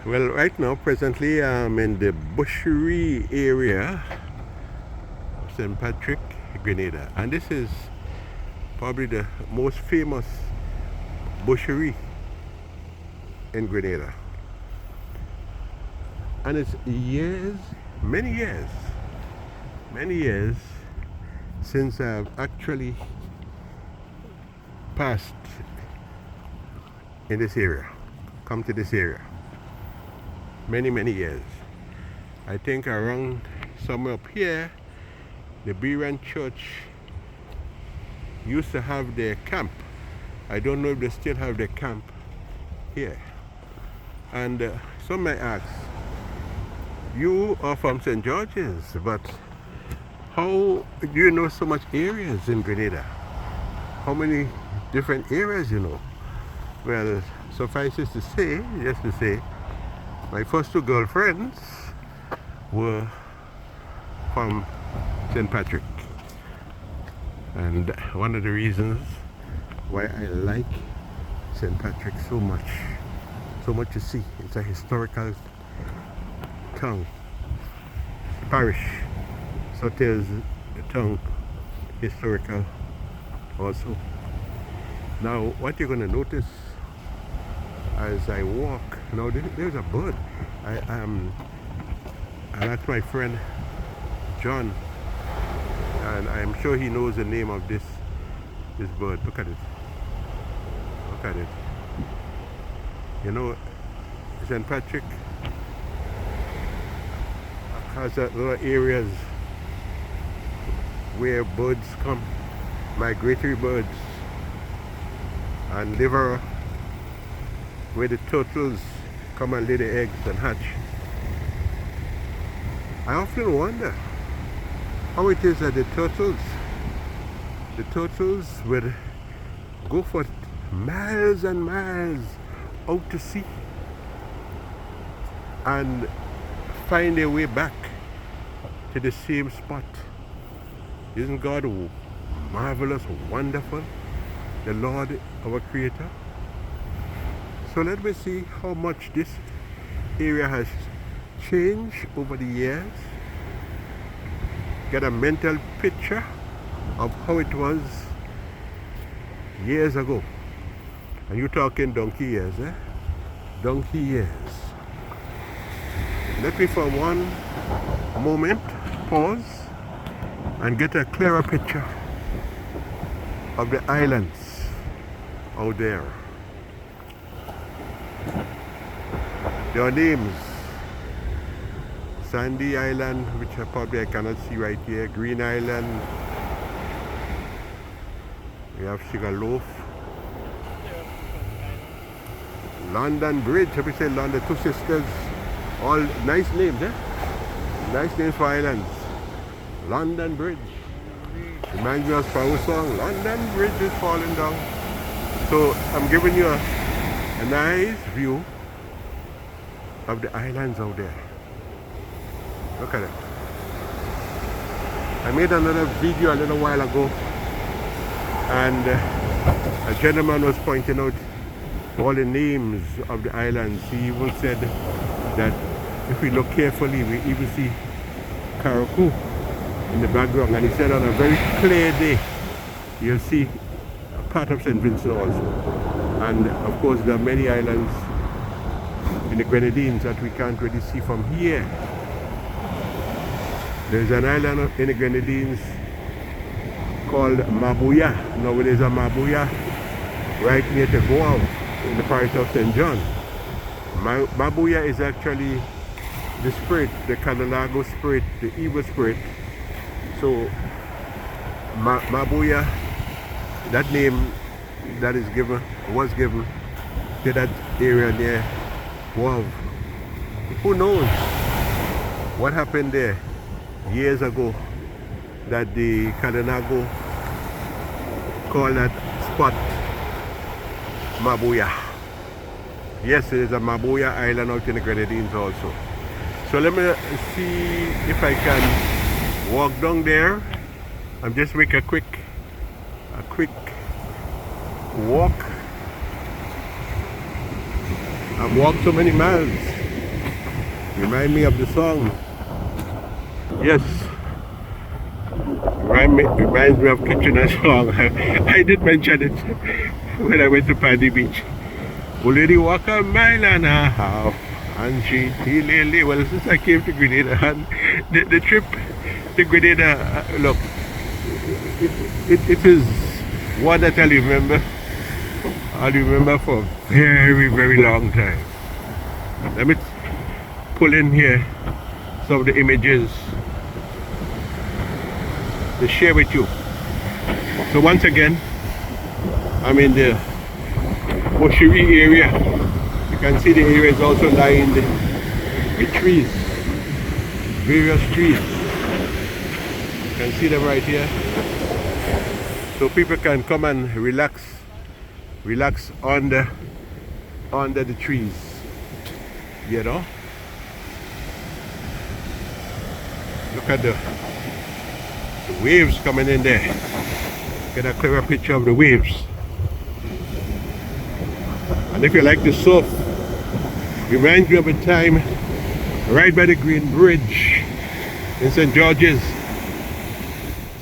Well, right now, presently, I'm in the Boucherie area of St. Patrick, Grenada. And this is probably the most famous boucherie in Grenada. And it's years, many years, many years since I've actually passed in this area, come to this area. Many years. I think around somewhere up here, the Berean Church used to have their camp. I don't know if they still have their camp here. And some may ask, you are from St. George's, but how do you know so much areas in Grenada? How many different areas you know? Well, suffices to say, just to say, my first two girlfriends were from St. Patrick. And one of the reasons why I like St. Patrick so much to see, it's a historical town, parish. SAUTEURS, the town, historical also. Now, what you're going to notice as I walk, now there's a bird. I asked my friend John, and I'm sure he knows the name of this bird. Look at it. Look at it. You know, St. Patrick has a lot of areas where birds come, migratory birds, and liver, where the turtles come and lay the eggs and hatch. I often wonder how it is that the turtles will go for miles and miles out to sea and find their way back to the same spot. Isn't God marvelous, wonderful, the Lord, our Creator? So let me see how much this area has changed over the years. Get a mental picture of how it was years ago. And you're talking donkey years, eh? Donkey years. Let me for one moment pause and get a clearer picture of the islands out there. Their names: Sandy Island, which probably I cannot see right here, Green Island, we have Sugarloaf, London Bridge, how we say London, Two Sisters, all nice names, eh? Nice names for islands. London Bridge. Reminds me of Sparrow song, London Bridge is falling down. So I'm giving you a nice view of the islands out there. Look at it. I made another video a little while ago, and a gentleman was pointing out all the names of the islands. He even said that if we look carefully, we even see Karakou in the background, and he said on a very clear day you'll see a part of St. Vincent also. And of course there are many islands in the Grenadines that we can't really see from here. There's an island in the Grenadines called Mabouya. Now there's a Mabouya right near to Goa in the parish of St. John. Mabouya is actually the spirit, the Canalago spirit, the evil spirit. So Mabouya, that name that is given, was given to that area near Wow. Who knows what happened there years ago that the Kalinago called that spot Mabouya. Yes, there is a Mabouya island out in the Grenadines also. So let me see if I can walk down there. I'm just make a quick walk. I've walked so many miles Remind me of the song. Yes. Reminds me of Kitchener song. I did mention it when I went to Paddy Beach. Already walk a mile and a half. And she, well, since I came to Grenada, and the trip to Grenada, look, it is one that I'll remember for a very, very long time. Let me pull in here some of the images to share with you. So once again, I'm in the BOUCHERIE area. You can see the area is also lined with trees, various trees. You can see them right here. So people can come and relax under the trees, you know. Look at the waves coming in there. Get a clearer picture of the waves. And if you like to surf, reminds me of a time right by the Green Bridge in St. George's.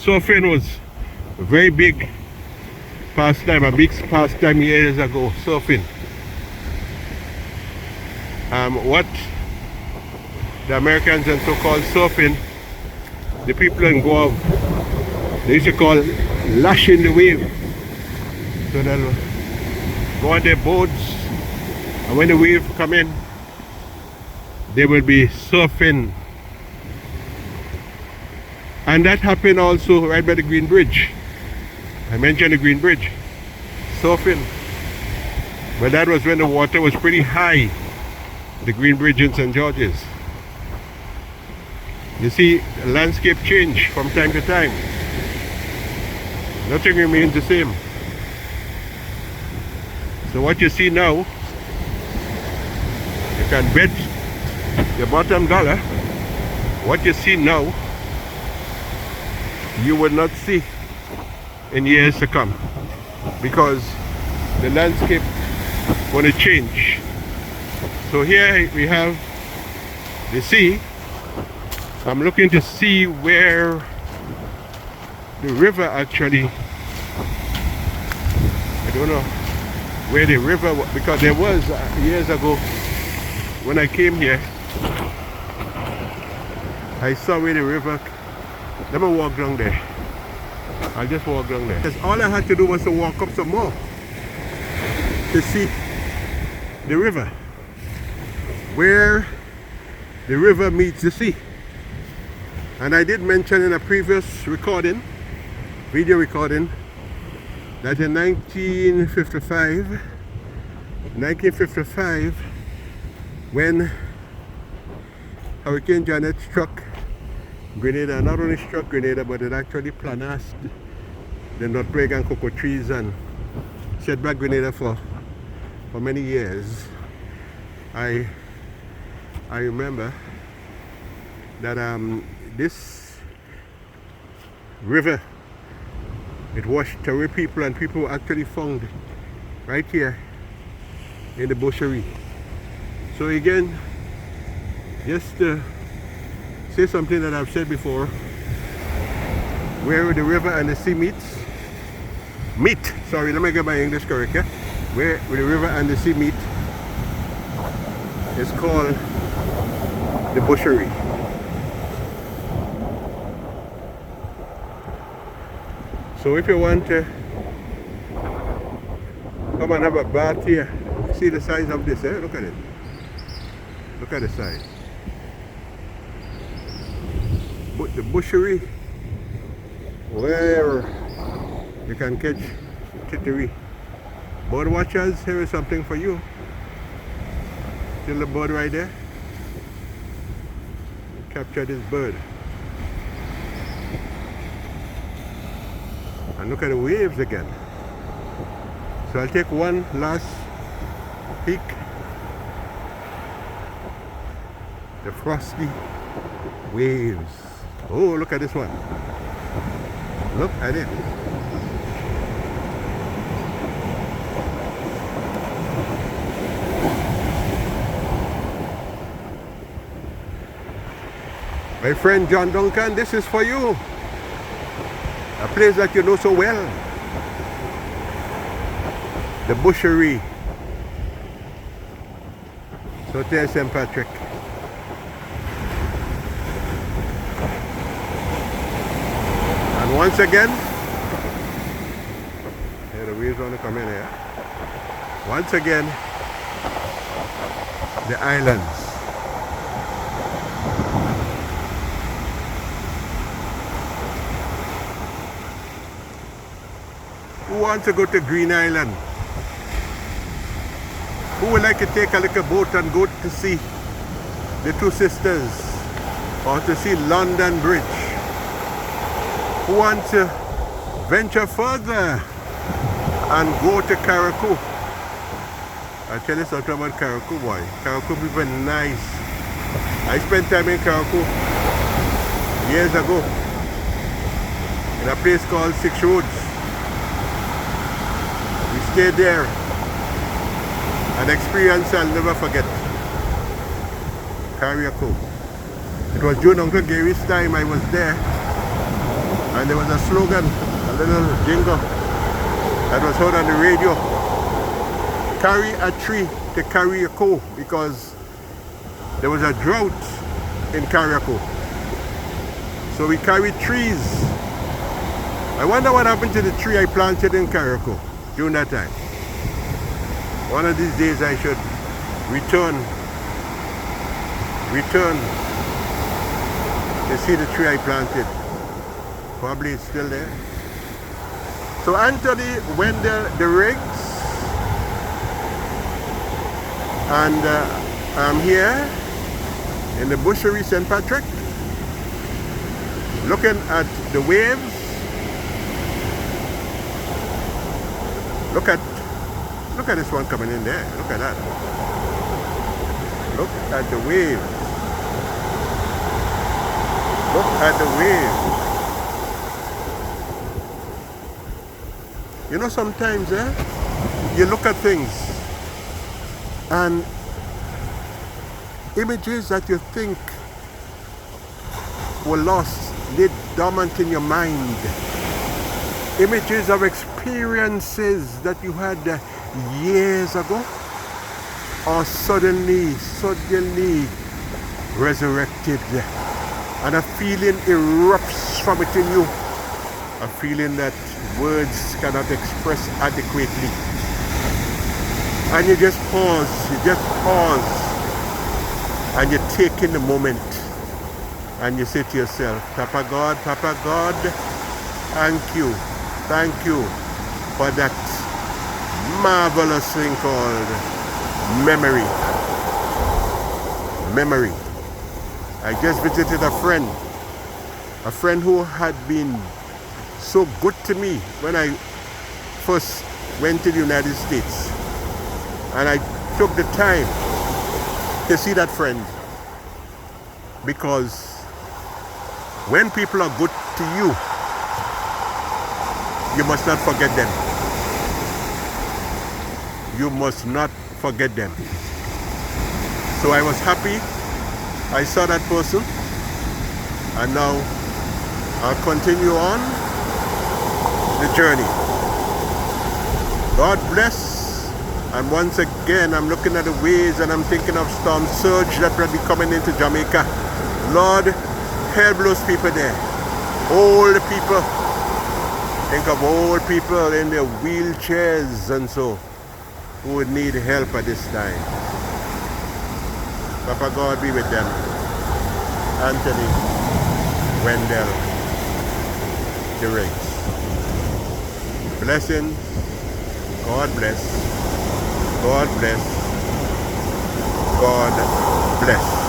Surfing was a very big pastime, a big pastime years ago, surfing. What the Americans and so-called surfing, the people in Guam, they used to call lashing the wave. So they'll go on their boats, and when the wave come in, they will be surfing. And that happened also right by the Green Bridge. I mentioned the Green Bridge, surfing. But that was when the water was pretty high, the Green Bridge in St. George's. You see, the landscape change from time to time. Nothing remains the same. So what you see now, you can bet your bottom dollar, what you see now, you will not see in years to come, because the landscape going to change. So here we have the sea. I'm looking to see where the river actually, I don't know where the river, because there was years ago when I came here, I saw where the river. Let me walk down there. I'll just walk down there. Because all I had to do was to walk up some more to see the river, where the river meets the sea. And I did mention in a previous video recording, that in 1955, when Hurricane Janet struck Grenada, not only struck Grenada, but it actually planassed the nut plague and cocoa trees and set back Grenada for many years. I remember that this river, it washed away people, and people were actually found right here in the BOUCHERIE. So again, just to say something that I've said before, where the river and the sea meet, sorry, let me get my English correct, yeah? Where the river and the sea meet is called the BOUCHERIE. So if you want to come and have a bath here, see the size of this, eh? Look at it. Look at the size. But the BOUCHERIE, where you can catch tittery. Bird watchers, here is something for you. See the bird right there? Capture this bird. And look at the waves again. So I'll take one last peek. The frosty waves. Oh, look at this one. Look at it. My friend John Duncan, this is for you. A place that you know so well. The BOUCHERIE. SAUTEURS St. Patrick. And once again, here the waves want to come in here. Once again, the islands. Who wants to go to Green Island? Who would like to take a little boat and go to see the Two Sisters or to see London Bridge? Who wants to venture further and go to Carriacou? I tell you something about Carriacou, boy. Carriacou people nice. I spent time in Carriacou years ago in a place called Six Roads. We stayed there. An experience I'll never forget. Carriacou. It was June Uncle Gary's time I was there. And there was a slogan, a little jingle that was heard on the radio. Carry a tree to Carriacou, because there was a drought in Carriacou. So we carried trees. I wonder what happened to the tree I planted in Carriacou during that time. One of these days I should return to see the tree I planted. Probably it's still there. So Anthony Wendell the Riggs, and I'm here in the BOUCHERIE St. Patrick, looking at the waves. Look at this one coming in there. Look at that. Look at the waves. Look at the waves. You know, sometimes you look at things and images that you think were lost, lay dormant in your mind. Images of experiences that you had years ago are suddenly resurrected, and a feeling erupts from within you, a feeling that words cannot express adequately. And you just pause, and you take in the moment, and you say to yourself, Papa God, thank you for that marvelous thing called memory. I just visited a friend who had been so good to me when I first went to the United States, and I took the time to see that friend, because when people are good to you, you must not forget them. You must not forget them. So I was happy I saw that person, and now I'll continue on the journey. God bless. And once again, I'm looking at the waves and I'm thinking of storm surge that will be coming into Jamaica. Lord, help those people there. Old people. Think of old people in their wheelchairs and so, who would need help at this time. Papa God be with them. Anthony Wendell the Riggs. Blessings. God bless. God bless. God bless.